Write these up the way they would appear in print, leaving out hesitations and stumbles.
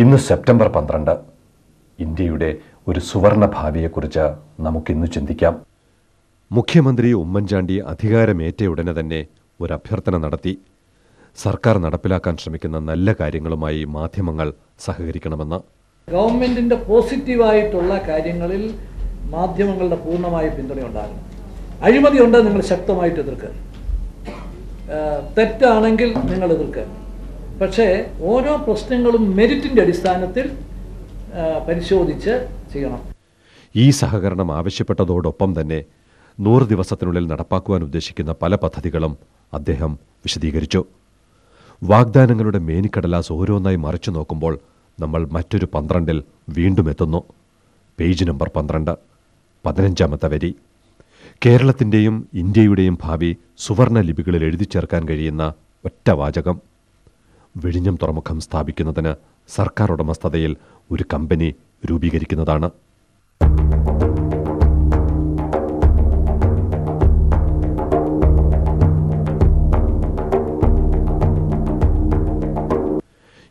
ഇന്ന് സെപ്റ്റംബർ 12. ഇന്ത്യയുടെ ഒരു സുവർണ ഭാവിയെക്കുറിച്ച് നമുക്കിന്ന് ചിന്തിക്കാം. മുഖ്യമന്ത്രി ഉമ്മൻചാണ്ടി അധികാരമേറ്റയുടനെ തന്നെ ഒരു അഭ്യർത്ഥന നടത്തി. സർക്കാർ നടപ്പിലാക്കാൻ ശ്രമിക്കുന്ന നല്ല കാര്യങ്ങളുമായി മാധ്യമങ്ങൾ സഹകരിക്കണമെന്ന്. ഗവൺമെന്റിന്റെ പോസിറ്റീവായിട്ടുള്ള കാര്യങ്ങളിൽ മാധ്യമങ്ങളുടെ പൂർണ്ണമായ പിന്തുണയുണ്ടാകണം. അഴിമതിയുണ്ട്, നിങ്ങൾ ശക്തമായിട്ട് എതിർക്കുക. തെറ്റാണെങ്കിൽ നിങ്ങൾ എതിർക്കുക. പക്ഷേ ഓരോ പ്രശ്നങ്ങളും മെരിറ്റിന്റെ അടിസ്ഥാനത്തിൽ പരിശോധിച്ച് ചെയ്യണം. ഈ സഹകരണം ആവശ്യപ്പെട്ടതോടൊപ്പം തന്നെ 100 ദിവസത്തിനുള്ളിൽ നടപ്പാക്കുവാൻ ഉദ്ദേശിക്കുന്ന പല പദ്ധതികളും അദ്ദേഹം വിശദീകരിച്ചു. വാഗ്ദാനങ്ങളുടെ മേനിക്കടലാസ് ഓരോന്നായി മറിച്ചു നോക്കുമ്പോൾ നമ്മൾ മറ്റൊരു 12-ൽ വീണ്ടും എത്തുന്നു. പേജ് നമ്പർ 12, 15ാമത്തെ വരി. കേരളത്തിൻ്റെയും ഇന്ത്യയുടെയും ഭാവി സുവർണ ലിപികളിൽ എഴുതി ചേർക്കാൻ കഴിയുന്ന ഒറ്റ വാചകം. വിഴിഞ്ഞം തുറമുഖം സ്ഥാപിക്കുന്നതിന് സർക്കാർ ഉടമസ്ഥതയിൽ ഒരു കമ്പനി രൂപീകരിക്കുന്നതാണ്.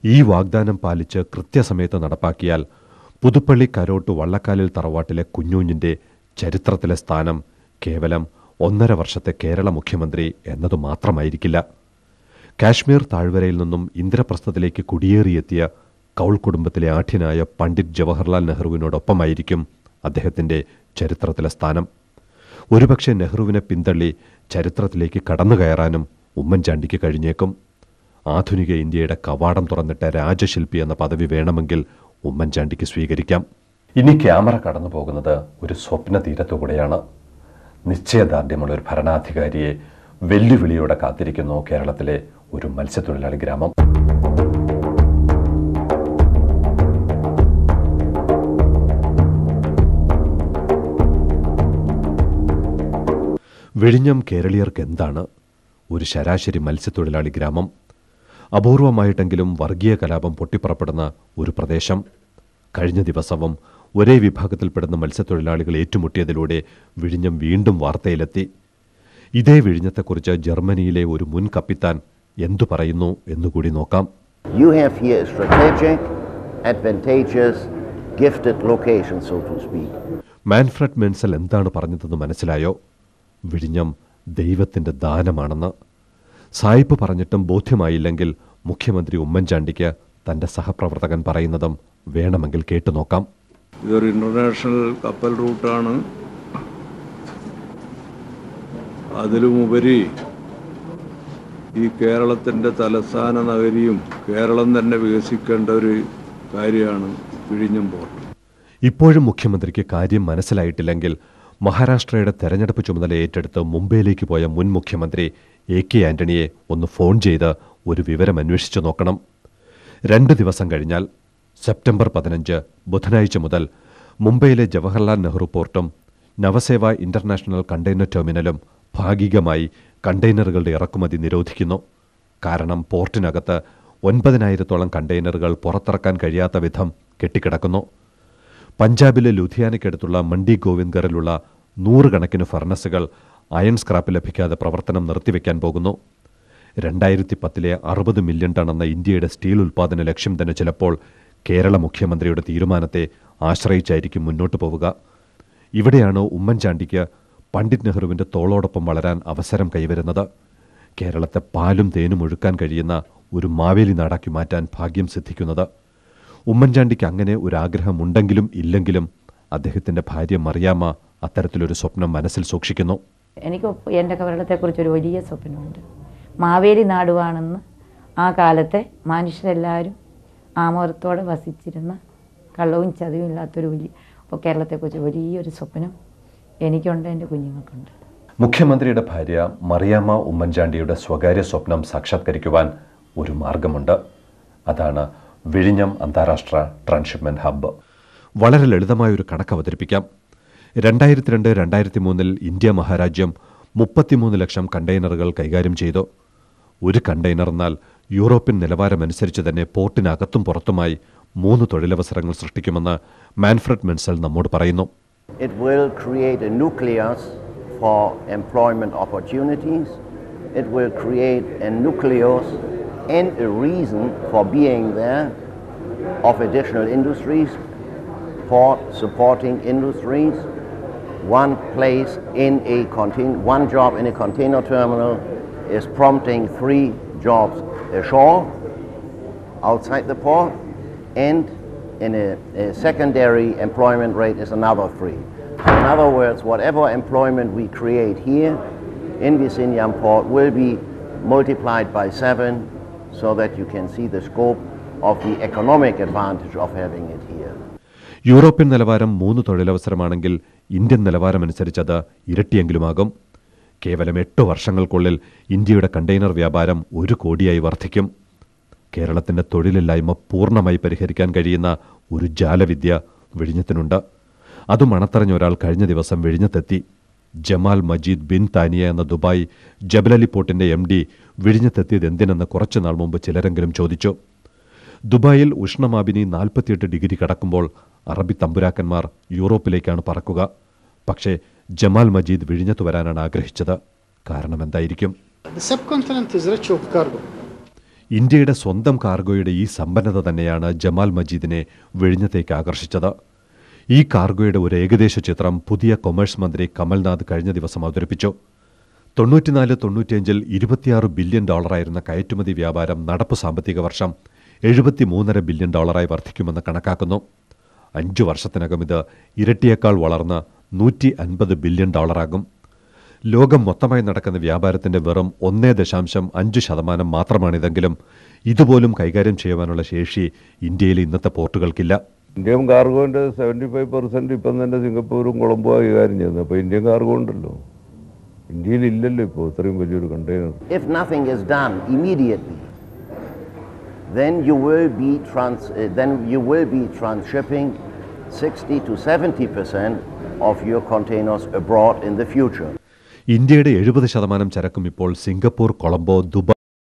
ഈ വാഗ്ദാനം പാലിച്ച് കൃത്യസമയത്ത് നടപ്പാക്കിയാൽ പുതുപ്പള്ളി കരോട്ട് വള്ളക്കാലിൽ തറവാട്ടിലെ കുഞ്ഞൂഞ്ഞിൻ്റെ ചരിത്രത്തിലെ സ്ഥാനം കേവലം 1.5 വർഷത്തെ കേരള മുഖ്യമന്ത്രി എന്നതു മാത്രമായിരിക്കില്ല. കാശ്മീർ താഴ്വരയിൽ നിന്നും ഇന്ദ്രപ്രസ്ഥത്തിലേക്ക് കുടിയേറിയെത്തിയ കൗൾ കുടുംബത്തിലെ ആഠ്യനായ പണ്ഡിറ്റ് ജവഹർലാൽ നെഹ്റുവിനോടൊപ്പമായിരിക്കും അദ്ദേഹത്തിൻ്റെ ചരിത്രത്തിലെ സ്ഥാനം. ഒരുപക്ഷെ നെഹ്റുവിനെ പിന്തള്ളി ചരിത്രത്തിലേക്ക് കടന്നു കയറാനും ഉമ്മൻചാണ്ടിക്ക് കഴിഞ്ഞേക്കും. ആധുനിക ഇന്ത്യയുടെ കവാടം തുറന്നിട്ട രാജശില്പി എന്ന പദവി വേണമെങ്കിൽ ഉമ്മൻചാണ്ടിക്ക് സ്വീകരിക്കാം. ഇനി ക്യാമറ കടന്നു പോകുന്നത് ഒരു സ്വപ്ന തീരത്തുകൂടെയാണ്. നിശ്ചയദാർഢ്യമുള്ള ഒരു ഭരണാധികാരിയെ വെല്ലുവിളിയോടെ കാത്തിരിക്കുന്നു കേരളത്തിലെ ഒരു മത്സ്യത്തൊഴിലാളി ഗ്രാമം. വിഴിഞ്ഞം കേരളീയർക്ക് എന്താണ്? ഒരു ശരാശരി മത്സ്യത്തൊഴിലാളി ഗ്രാമം. അപൂർവമായിട്ടെങ്കിലും വർഗീയ കലാപം പൊട്ടിപ്പുറപ്പെടുന്ന ഒരു പ്രദേശം. കഴിഞ്ഞ ദിവസവും ഒരേ വിഭാഗത്തിൽപ്പെടുന്ന മത്സ്യത്തൊഴിലാളികൾ ഏറ്റുമുട്ടിയതിലൂടെ വിഴിഞ്ഞം വീണ്ടും വാർത്തയിലെത്തി. ഇതേ വിഴിഞ്ഞത്തെക്കുറിച്ച് ജർമ്മനിയിലെ ഒരു മുൻ കപ്പിത്താൻ എന്തു പറയുന്നു എന്നുകൂടി നോക്കാം. You have here a strategic, advantageous, gifted location, so to speak. മാൻഫ്രഡ് മെൻസൽ എന്താണ് പറഞ്ഞതെന്ന് മനസ്സിലായോ? വിഴിഞ്ഞം ദൈവത്തിൻ്റെ ദാനമാണെന്ന്. സായിപ്പ് പറഞ്ഞിട്ടും ബോധ്യമായില്ലെങ്കിൽ മുഖ്യമന്ത്രി ഉമ്മൻചാണ്ടിക്ക് തൻ്റെ സഹപ്രവർത്തകൻ പറയുന്നതും വേണമെങ്കിൽ കേട്ടുനോക്കാം. ഇതൊരു ഇൻ്റർനാഷണൽ കപ്പൽ റൂട്ടാണ്. അതിലുമുപരി ഈ കേരളത്തിൻ്റെ തലസ്ഥാന നഗരിയും കേരളം തന്നെ വികസിക്കേണ്ട ഒരു കാര്യമാണ് വിഴിഞ്ഞം പോർട്ട്. ഇപ്പോഴും മുഖ്യമന്ത്രിക്ക് കാര്യം മനസ്സിലായിട്ടില്ലെങ്കിൽ മഹാരാഷ്ട്രയുടെ തെരഞ്ഞെടുപ്പ് ചുമതല ഏറ്റെടുത്ത് മുംബൈയിലേക്ക് പോയ മുൻ മുഖ്യമന്ത്രി AK ആന്റണിയെ ഒന്ന് ഫോൺ ചെയ്ത് ഒരു വിവരം അന്വേഷിച്ചു നോക്കണം. 2 ദിവസം കഴിഞ്ഞാൽ സെപ്റ്റംബർ 15 ബുധനാഴ്ച മുതൽ മുംബൈയിലെ ജവഹർലാൽ നെഹ്റു പോർട്ടും നവസേവ ഇന്റർനാഷണൽ കണ്ടെയ്നർ ടെർമിനലും ഭാഗികമായി കണ്ടെയ്നറുകളുടെ ഇറക്കുമതി നിരോധിക്കുന്നു. കാരണം പോർട്ടിനകത്ത് 9,000-ഓളം കണ്ടെയ്നറുകൾ പുറത്തിറക്കാൻ കഴിയാത്ത വിധം കെട്ടിക്കിടക്കുന്നു. പഞ്ചാബിലെ ലുധിയാനയ്ക്കടുത്തുള്ള മണ്ഡി ഗോവിന്ദ്ഗറിലുള്ള 100 കണക്കിന് ഫർണസുകൾ അയൺ സ്ക്രാപ്പ് ലഭിക്കാതെ പ്രവർത്തനം നിർത്തിവെക്കാൻ പോകുന്നു. 2010 60 മില്യൺ ടൺ എന്ന ഇന്ത്യയുടെ സ്റ്റീൽ ഉൽപ്പാദന ലക്ഷ്യം തന്നെ ചിലപ്പോൾ കേരള മുഖ്യമന്ത്രിയുടെ തീരുമാനത്തെ ആശ്രയിച്ചായിരിക്കും മുന്നോട്ട് പോവുക. ഇവിടെയാണ് ഉമ്മൻചാണ്ടിക്ക് പണ്ഡിറ്റ് നെഹ്റുവിൻ്റെ തോളോടൊപ്പം വളരാൻ അവസരം കൈവരുന്നത്. കേരളത്തെ പാലും തേനും ഒഴുക്കാൻ കഴിയുന്ന ഒരു മാവേലി നാടാക്കി മാറ്റാൻ ഭാഗ്യം സിദ്ധിക്കുന്നത്. ഉമ്മൻചാണ്ടിക്ക് അങ്ങനെ ഒരു ആഗ്രഹം ഉണ്ടെങ്കിലും ഇല്ലെങ്കിലും അദ്ദേഹത്തിൻ്റെ ഭാര്യ മറിയാമ്മ അത്തരത്തിലൊരു സ്വപ്നം മനസ്സിൽ സൂക്ഷിക്കുന്നു. എനിക്ക് എൻ്റെ കേരളത്തെക്കുറിച്ചൊരു വലിയ സ്വപ്നമുണ്ട്. മാവേലി നാടുവാണെന്ന് ആ കാലത്തെ മനുഷ്യരെല്ലാവരും ആമോദത്തോടെ വസിച്ചിരുന്ന കള്ളവും ചതവും ഇല്ലാത്തൊരു അപ്പോൾ കേരളത്തെക്കുറിച്ച് വലിയൊരു സ്വപ്നം എനിക്കുണ്ട്, എൻ്റെ കുഞ്ഞുങ്ങൾക്കുണ്ട്. മുഖ്യമന്ത്രിയുടെ ഭാര്യ മറിയാമ്മ ഉമ്മൻചാണ്ടിയുടെ സ്വകാര്യ സ്വപ്നം സാക്ഷാത്കരിക്കുവാൻ ഒരു മാർഗമുണ്ട്. അതാണ് വിഴിഞ്ഞം അന്താരാഷ്ട്ര ട്രാൻസ്ഷിപ്മെന്റ് ഹബ്ബ്. വളരെ ലളിതമായൊരു കണക്ക് അവതരിപ്പിക്കാം. 2002-2003 ഇന്ത്യ മഹാരാജ്യം 33 ലക്ഷം കണ്ടെയ്നറുകൾ കൈകാര്യം ചെയ്തു. ഒരു കണ്ടെയ്നർ എന്നാൽ യൂറോപ്യൻ നിലവാരമനുസരിച്ച് തന്നെ പോർട്ടിനകത്തും പുറത്തുമായി 3 തൊഴിലവസരങ്ങൾ സൃഷ്ടിക്കുമെന്ന് മാൻഫ്രഡ് മെൻസൽ നമ്മോട് പറയുന്നു. It will create a nucleus for employment opportunities. It will create a nucleus and a reason for being there of additional industries, port supporting industries, one job in a container terminal is prompting 3 jobs ashore, outside the port, and in a secondary employment rate is another 3. In other words, whatever employment we create here in Vizhinjam port will be multiplied by 7 so that you can see the scope of the economic advantage of having it here. European നിലവാരം 3 തൊഴിലവസരമാണെങ്കിൽ Indian നിലവാരമനുസരിച്ച് അത് ഇരട്ടിയെങ്കിലുമാകും. കേവലം 8 വർഷങ്ങൾക്കുള്ളിൽ ഇന്ത്യയുടെ container വ്യാപാരം 1 കോടിയായി വർദ്ധിക്കും. കേരളത്തിൻ്റെ തൊഴിലില്ലായ്മ പൂർണ്ണമായി പരിഹരിക്കാൻ കഴിയുന്ന ഒരു ജാലവിദ്യ വിഴിഞ്ഞത്തിനുണ്ട്. അത് മണത്തറിഞ്ഞ ഒരാൾ കഴിഞ്ഞ ദിവസം വിഴിഞ്ഞത്തെത്തി. ജമാൽ മജീദ് ബിൻ താനിയ എന്ന ദുബായ് ജബലലി പോർട്ടിൻ്റെ MD വിഴിഞ്ഞത്തെത്തിയത് എന്തിനെന്ന് കുറച്ചുനാൾ മുമ്പ് ചിലരെങ്കിലും ചോദിച്ചു. ദുബായിൽ ഉഷ്ണമാപിനി 48 ഡിഗ്രി കടക്കുമ്പോൾ അറബി തമ്പുരാക്കന്മാർ യൂറോപ്പിലേക്കാണ് പറക്കുക. പക്ഷേ ജമാൽ മജീദ് വിഴിഞ്ഞത്ത് വരാനാണ് ആഗ്രഹിച്ചത്. കാരണം എന്തായിരിക്കും? ഇന്ത്യയുടെ സ്വന്തം കാർഗോയുടെ ഈ സമ്പന്നത തന്നെയാണ് ജമാൽ മജീദിനെ വിഴിഞ്ഞത്തേക്ക് ആകർഷിച്ചത്. ഈ കാർഗോയുടെ ഒരു ഏകദേശ ചിത്രം പുതിയ കൊമേഴ്സ് മന്ത്രി കമൽനാഥ് കഴിഞ്ഞ ദിവസം അവതരിപ്പിച്ചു. 94-95 $26 ബില്യൺ കയറ്റുമതി വ്യാപാരം നടപ്പ് സാമ്പത്തിക വർഷം $73.5 ബില്യൺ വർദ്ധിക്കുമെന്ന് കണക്കാക്കുന്നു. 5 വർഷത്തിനകം ഇത് ഇരട്ടിയേക്കാൾ വളർന്ന് $150 ബില്യൺ ആകും. ലോകം മൊത്തമായി നടക്കുന്ന വ്യാപാരത്തിൻ്റെ വെറും 1.5% മാത്രമാണിതെങ്കിലും ഇതുപോലും കൈകാര്യം ചെയ്യുവാനുള്ള ശേഷി ഇന്ത്യയിലെ ഇന്നത്തെ പോർട്ടുകൾക്കില്ല. ഇന്ത്യൻ കാർഗോൻ്റെ 75% ഇപ്പം തന്നെ സിംഗപ്പൂരും കൊളംബോ കൈകാര്യം ചെയ്യുന്നത്. അപ്പോൾ ഇന്ത്യൻ കാർഗോ ഉണ്ടല്ലോ, ഇന്ത്യയിൽ ഇല്ലല്ലോ ഇപ്പോൾ ഇത്രയും വലിയൊരു container. If nothing is done immediately, then you will be transshipping 60-70% of your containers abroad in the future. ഇന്ത്യയുടെ 70% ചരക്കും ഇപ്പോൾ സിംഗപ്പൂർ, കൊളംബോ, ദുബായ്